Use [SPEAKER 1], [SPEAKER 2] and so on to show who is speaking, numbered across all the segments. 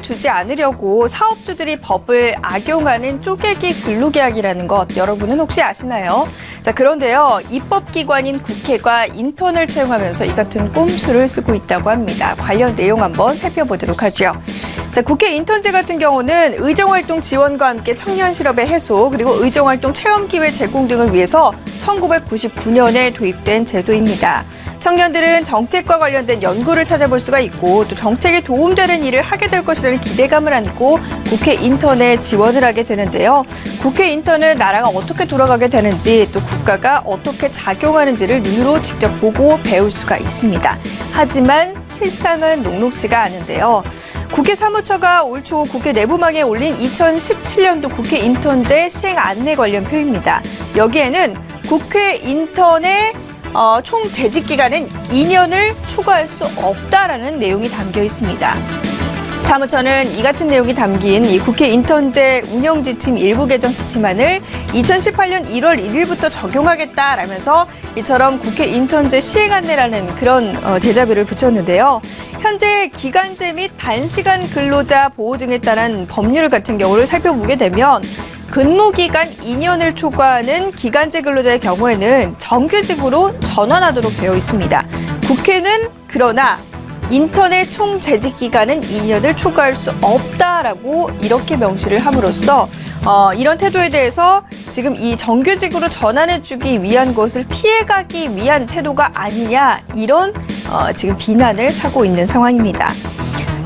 [SPEAKER 1] 주지 않으려고 사업주들이 법을 악용하는 쪼개기 근로계약이라는 것 여러분은 혹시 아시나요? 자, 그런데요. 입법기관인 국회가 인턴을 채용하면서 이 같은 꼼수를 쓰고 있다고 합니다. 관련 내용 한번 살펴보도록 하죠. 자, 국회 인턴제 같은 경우는 의정활동 지원과 함께 청년 실업의 해소 그리고 의정활동 체험기회 제공 등을 위해서 1999년에 도입된 제도입니다. 청년들은 정책과 관련된 연구를 찾아볼 수가 있고 또 정책에 도움되는 일을 하게 될 것이라는 기대감을 안고 국회 인턴에 지원을 하게 되는데요. 국회 인턴은 나라가 어떻게 돌아가게 되는지 또 국가가 어떻게 작용하는지를 눈으로 직접 보고 배울 수가 있습니다. 하지만 실상은 녹록지가 않은데요. 국회 사무처가 올 초 국회 내부망에 올린 2017년도 국회 인턴제 시행 안내 관련 표입니다. 여기에는 국회 인턴의 총 재직 기간은 2년을 초과할 수 없다라는 내용이 담겨 있습니다. 사무처는 이 같은 내용이 담긴 이 국회 인턴제 운영 지침 일부 개정 지침안을 2018년 1월 1일부터 적용하겠다라면서 이처럼 국회 인턴제 시행 안내라는 그런 대자뷰를 붙였는데요. 현재 기간제 및 단시간 근로자 보호 등에 따른 법률 같은 경우를 살펴보게 되면 근무기간 2년을 초과하는 기간제 근로자의 경우에는 정규직으로 전환하도록 되어 있습니다. 국회는 그러나 인턴의 총 재직 기간은 2년을 초과할 수 없다라고 이렇게 명시를 함으로써 이런 태도에 대해서 지금 이 정규직으로 전환해주기 위한 것을 피해가기 위한 태도가 아니냐 이런 지금 비난을 사고 있는 상황입니다.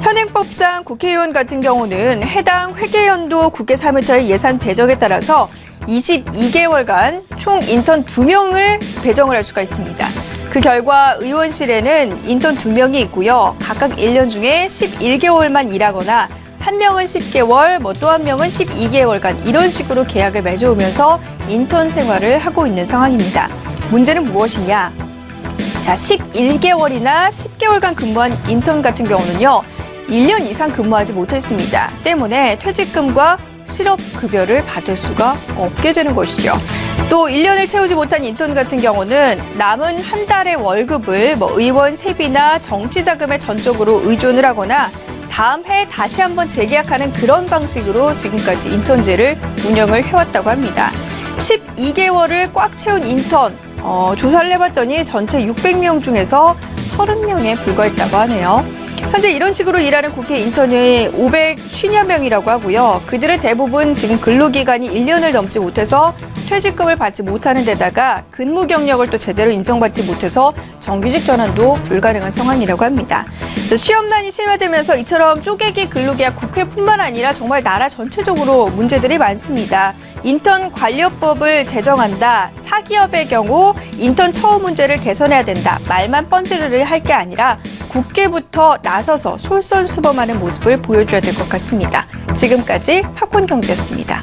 [SPEAKER 1] 현행법상 국회의원 같은 경우는 해당 회계연도 국회 사무처의 예산 배정에 따라서 22개월간 총 인턴 2명을 배정을 할 수가 있습니다. 그 결과 의원실에는 인턴 2명이 있고요. 각각 1년 중에 11개월만 일하거나 한 명은 10개월, 또 한 명은 12개월간 이런 식으로 계약을 맺어오면서 인턴 생활을 하고 있는 상황입니다. 문제는 무엇이냐? 자, 11개월이나 10개월간 근무한 인턴 같은 경우는요. 1년 이상 근무하지 못했습니다. 때문에 퇴직금과 실업급여를 받을 수가 없게 되는 것이죠. 또 1년을 채우지 못한 인턴 같은 경우는 남은 한 달의 월급을 의원 세비나 정치자금에 전적으로 의존을 하거나 다음 해에 다시 한번 재계약하는 그런 방식으로 지금까지 인턴제를 운영을 해왔다고 합니다. 12개월을 꽉 채운 인턴, 조사를 해봤더니 전체 600명 중에서 30명에 불과했다고 하네요. 현재 이런 식으로 일하는 국회 인턴이 550여 명이라고 하고요. 그들은 대부분 지금 근로기간이 1년을 넘지 못해서 퇴직금을 받지 못하는 데다가 근무 경력을 또 제대로 인정받지 못해서 정규직 전환도 불가능한 상황이라고 합니다. 취업난이 심화되면서 이처럼 쪼개기 근로계약 국회뿐만 아니라 정말 나라 전체적으로 문제들이 많습니다. 인턴 관료법을 제정한다. 사기업의 경우 인턴 처우 문제를 개선해야 된다. 말만 뻔질을 할 게 아니라 국회부터 나서서 솔선수범하는 모습을 보여줘야 될 것 같습니다. 지금까지 팝콘경제였습니다.